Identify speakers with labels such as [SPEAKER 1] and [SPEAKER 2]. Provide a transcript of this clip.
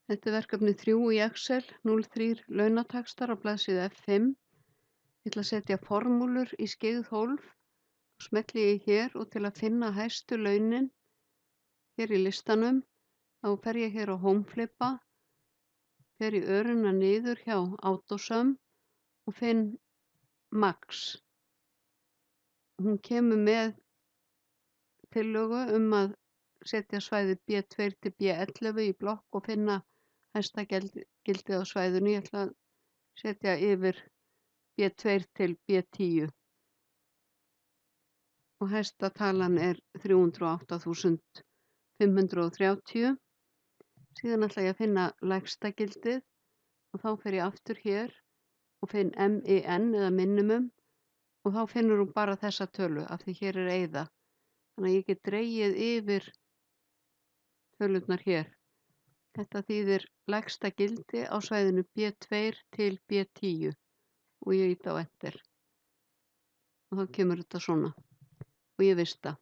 [SPEAKER 1] Þetta er verkefni 3 í Excel, 03 launataxtar á blaðsíðu F5. Ég ætla að setja formúlur í skyggð hólf. Smelli ég hér og til að finna hæstu launin hér í listanum, þá fer ég hér á Homeflipa, fer í örina niður hjá AutoSum og finn Max. Hún kemur með tillögu að setja svæðið B2 til B11 í blokk og finna hæsta gildið á svæðinu. Ég ætla að setja yfir B2 til B10 og hæsta talan er 308.530. Síðan ætla ég að finna lægsta gildið og þá fer ég aftur hér og finn MIN eða minimum og þá finnur hún bara þessa tölu af því hér er eyða. Þannig að ég get dregið yfir tölurnar hér. Þetta þýðir lægsta gildi á svæðinu B2 til B10 og ég ýti á Enter. Og þá kemur þetta svona og ég vista.